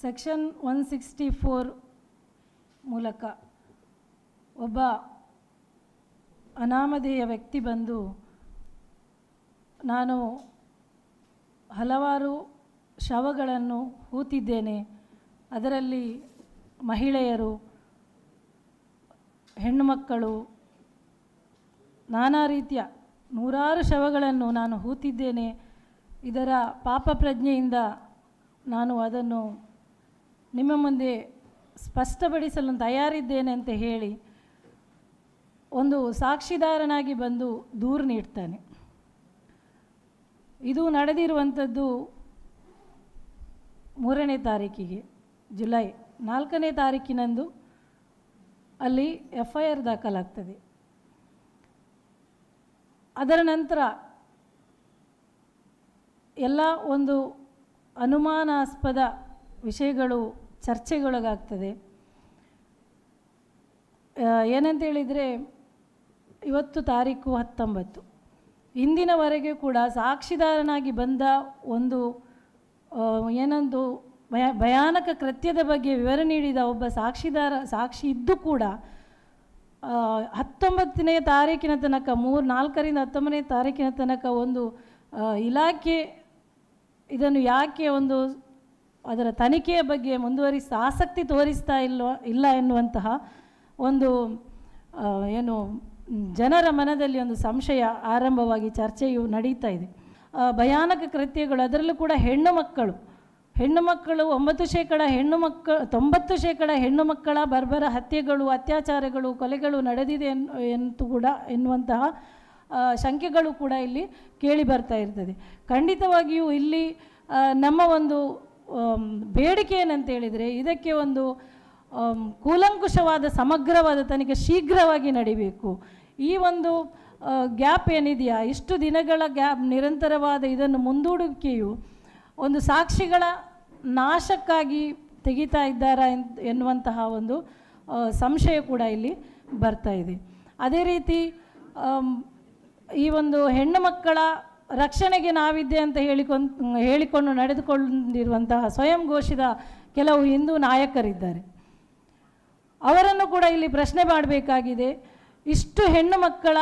Section 164 ಮೂಲಕ ಒಬ್ಬ ಅನಾಮಧೇಯ ವ್ಯಕ್ತಿ ಬಂದು ನಾನು ಹಲವಾರು ಶವಗಳನ್ನು ಹೂತಿದ್ದೇನೆ, ಅದರಲ್ಲಿ ಮಹಿಳೆಯರು, ಹೆಣ್ಣುಮಕ್ಕಳು, ನಾನಾ ರೀತಿಯ ನೂರಾರು ಶವಗಳನ್ನು ನಾನು ಹೂತಿದ್ದೇನೆ, ಇದರ ಪಾಪ ಪ್ರಜ್ಞೆಯಿಂದ ನಾನು ಅದನ್ನು ನಿಮ್ಮ ಮುಂದೆ ಸ್ಪಷ್ಟಪಡಿಸಲು ತಯಾರಿದ್ದೇನೆ ಅಂತ ಹೇಳಿ ಒಂದು ಸಾಕ್ಷಿದಾರನಾಗಿ ಬಂದು ದೂರು ನೀಡ್ತಾನೆ. ಇದು ನಡೆದಿರುವಂಥದ್ದು 3ನೇ ತಾರೀಕಿಗೆ, ಜುಲೈ 4ನೇ ತಾರೀಕಿನಂದು ಅಲ್ಲಿ FIR ದಾಖಲಾಗ್ತದೆ. ಅದರ ನಂತರ ಎಲ್ಲ ಒಂದು ಅನುಮಾನಾಸ್ಪದ ವಿಷಯಗಳು ಚರ್ಚೆಗೊಳಗಾಗ್ತದೆ. ಏನಂತೇಳಿದರೆ ಇವತ್ತು ತಾರೀಕು 19, ಇಂದಿನವರೆಗೆ ಕೂಡ ಸಾಕ್ಷಿದಾರನಾಗಿ ಬಂದ ಒಂದು ಏನೊಂದು ಭಯಾನಕ ಕೃತ್ಯದ ಬಗ್ಗೆ ವಿವರ ನೀಡಿದ ಒಬ್ಬ ಸಾಕ್ಷಿ ಇದ್ದು ಕೂಡ 19ನೇ ತಾರೀಕಿನ ತನಕ 4ರಿಂದ 19ನೇ ತಾರೀಕಿನ ತನಕ ಒಂದು ಇಲಾಖೆ ಇದನ್ನು ಯಾಕೆ ಒಂದು ಅದರ ತನಿಖೆಯ ಬಗ್ಗೆ ಮುಂದುವರಿಸಿ ಆಸಕ್ತಿ ತೋರಿಸ್ತಾ ಇಲ್ಲ ಎನ್ನುವಂತಹ ಒಂದು ಏನು ಜನರ ಮನದಲ್ಲಿ ಒಂದು ಸಂಶಯ ಆರಂಭವಾಗಿ ಚರ್ಚೆಯು ನಡೀತಾ ಇದೆ. ಭಯಾನಕ ಕೃತ್ಯಗಳು, ಅದರಲ್ಲೂ ಕೂಡ ಹೆಣ್ಣು ಮಕ್ಕಳು 90% ಹೆಣ್ಣು ಮಕ್ಕಳ ಬರ್ಬರ ಹತ್ಯೆಗಳು, ಅತ್ಯಾಚಾರಗಳು, ಕೊಲೆಗಳು ನಡೆದಿದೆ ಎನ್ನುವಂತಹ ಶಂಕೆಗಳು ಕೂಡ ಇಲ್ಲಿ ಕೇಳಿ ಬರ್ತಾ ಇರ್ತದೆ. ಖಂಡಿತವಾಗಿಯೂ ಇಲ್ಲಿ ನಮ್ಮ ಒಂದು ಬೇಡಿಕೆ ಏನಂತ ಹೇಳಿದರೆ, ಇದಕ್ಕೆ ಒಂದು ಕೂಲಂಕುಷವಾದ ಸಮಗ್ರವಾದ ತನಿಖೆ ಶೀಘ್ರವಾಗಿ ನಡಿಬೇಕು. ಈ ಒಂದು ಗ್ಯಾಪ್ ಏನಿದೆಯಾ, ಇಷ್ಟು ದಿನಗಳ ಗ್ಯಾಪ್, ನಿರಂತರವಾದ ಇದನ್ನು ಮುಂದೂಡುವಿಕೆಯು ಒಂದು ಸಾಕ್ಷಿಗಳ ನಾಶಕ್ಕಾಗಿ ತೆಗಿತಾ ಇದ್ದಾರಾ ಎನ್ನುವಂತಹ ಒಂದು ಸಂಶಯ ಕೂಡ ಇಲ್ಲಿ ಬರ್ತಾ ಇದೆ. ಅದೇ ರೀತಿ ಈ ಒಂದು ಹೆಣ್ಣು ಮಕ್ಕಳ ರಕ್ಷಣೆಗೆ ನಾವಿದ್ದೆ ಅಂತ ಹೇಳಿಕೊಂಡು ನಡೆದುಕೊಂಡಿರುವಂತಹ ಸ್ವಯಂ ಘೋಷಿತ ಕೆಲವು ಹಿಂದೂ ನಾಯಕರಿದ್ದಾರೆ. ಅವರನ್ನು ಕೂಡ ಇಲ್ಲಿ ಪ್ರಶ್ನೆ ಮಾಡಬೇಕಾಗಿದೆ. ಇಷ್ಟು ಹೆಣ್ಣು ಮಕ್ಕಳ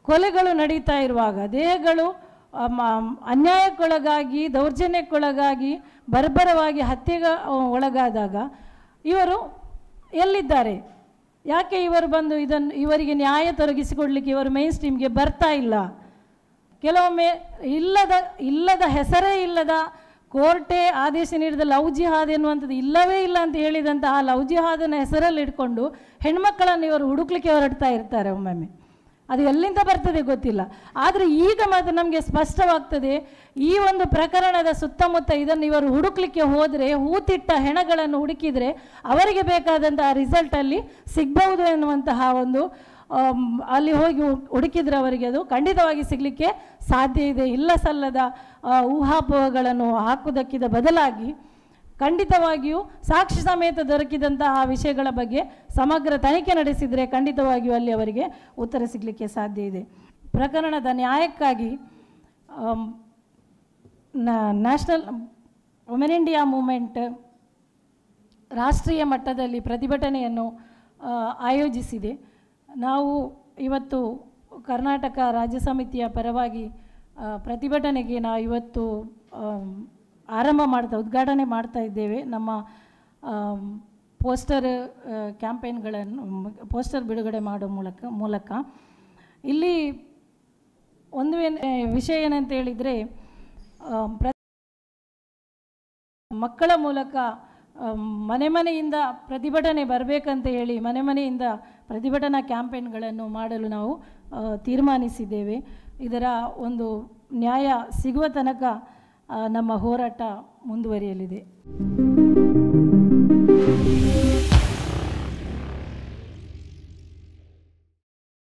ಕೊಲೆಗಳು ನಡೀತಾ ಇರುವಾಗ, ದೇಹಗಳು ಅನ್ಯಾಯಕ್ಕೊಳಗಾಗಿ, ದೌರ್ಜನ್ಯಕ್ಕೊಳಗಾಗಿ, ಬರ್ಬರವಾಗಿ ಹತ್ಯೆಗೆ ಒಳಗಾದಾಗ ಇವರು ಎಲ್ಲಿದ್ದಾರೆ? ಯಾಕೆ ಇವರು ಬಂದು ಇವರಿಗೆ ನ್ಯಾಯ ತೊರಗಿಸಿಕೊಡ್ಲಿಕ್ಕೆ ಇವರು ಮೇನ್ ಸ್ಟ್ರೀಮ್ಗೆ ಬರ್ತಾ ಇಲ್ಲ? ಕೆಲವೊಮ್ಮೆ ಇಲ್ಲದ ಹೆಸರೇ ಇಲ್ಲದ ಕೋರ್ಟೇ ಆದೇಶ ನೀಡಿದ ಲವ್ ಜಿಹಾದ್ ಎನ್ನುವಂಥದ್ದು ಇಲ್ಲವೇ ಇಲ್ಲ ಅಂತ ಹೇಳಿದಂತಹ ಲವ್ ಜಿಹಾದನ ಹೆಸರಲ್ಲಿ ಇಟ್ಕೊಂಡು ಹೆಣ್ಮಕ್ಕಳನ್ನು ಇವರು ಹುಡುಕ್ಲಿಕ್ಕೆ ಹೊರಡ್ತಾ ಇರ್ತಾರೆ. ಒಮ್ಮೊಮ್ಮೆ ಅದು ಎಲ್ಲಿಂದ ಬರ್ತದೆ ಗೊತ್ತಿಲ್ಲ. ಆದರೆ ಈಗ ಮಾತ್ರ ನಮಗೆ ಸ್ಪಷ್ಟವಾಗ್ತದೆ, ಈ ಒಂದು ಪ್ರಕರಣದ ಸುತ್ತಮುತ್ತ ಇದನ್ನು ಇವರು ಹುಡುಕ್ಲಿಕ್ಕೆ ಹೋದರೆ, ಹೂತಿಟ್ಟ ಹೆಣಗಳನ್ನು ಹುಡುಕಿದರೆ ಅವರಿಗೆ ಬೇಕಾದಂತಹ ರಿಸಲ್ಟಲ್ಲಿ ಸಿಗ್ಬಹುದು ಎನ್ನುವಂತಹ ಒಂದು ಅಲ್ಲಿ ಹೋಗಿ ಹುಡುಕಿದ್ರೆ ಅವರಿಗೆ ಅದು ಖಂಡಿತವಾಗಿ ಸಿಗಲಿಕ್ಕೆ ಸಾಧ್ಯ ಇದೆ. ಇಲ್ಲ ಸಲ್ಲದ ಊಹಾಪೋಹಗಳನ್ನು ಹಾಕುವುದಕ್ಕಿಂತ ಬದಲಾಗಿ ಖಂಡಿತವಾಗಿಯೂ ಸಾಕ್ಷಿ ಸಮೇತ ದೊರಕಿದಂತಹ ವಿಷಯಗಳ ಬಗ್ಗೆ ಸಮಗ್ರ ತನಿಖೆ ನಡೆಸಿದರೆ ಖಂಡಿತವಾಗಿಯೂ ಅಲ್ಲಿ ಅವರಿಗೆ ಉತ್ತರ ಸಿಗಲಿಕ್ಕೆ ಸಾಧ್ಯ ಇದೆ. ಪ್ರಕರಣದ ನ್ಯಾಯಕ್ಕಾಗಿ ನ್ಯಾಷನಲ್ ವುಮೆನ್ ಇಂಡಿಯಾ ಮೂವ್ಮೆಂಟ್ ರಾಷ್ಟ್ರೀಯ ಮಟ್ಟದಲ್ಲಿ ಪ್ರತಿಭಟನೆಯನ್ನು ಆಯೋಜಿಸಿದೆ. ನಾವು ಇವತ್ತು ಕರ್ನಾಟಕ ರಾಜ್ಯ ಸಮಿತಿಯ ಪರವಾಗಿ ಪ್ರತಿಭಟನೆಗೆ ನಾವು ಇವತ್ತು ಉದ್ಘಾಟನೆ ಮಾಡ್ತಾ ಇದ್ದೇವೆ. ನಮ್ಮ ಪೋಸ್ಟರ್ ಬಿಡುಗಡೆ ಮಾಡೋ ಮೂಲಕ ಇಲ್ಲಿ ಒಂದು ವಿಷಯ ಏನಂತ ಹೇಳಿದರೆ, ಮಕ್ಕಳ ಮೂಲಕ ಮನೆಯಿಂದ ಪ್ರತಿಭಟನೆ ಬರಬೇಕಂತ ಹೇಳಿ ಮನೆಯಿಂದ ಪ್ರತಿಭಟನಾ ಕ್ಯಾಂಪೇನ್ಗಳನ್ನು ಮಾಡಲು ನಾವು ತೀರ್ಮಾನಿಸಿದ್ದೇವೆ. ಇದರ ಒಂದು ನ್ಯಾಯ ಸಿಗುವ ತನಕ ನಮ್ಮ ಹೋರಾಟ ಮುಂದುವರಿಯಲಿದೆ.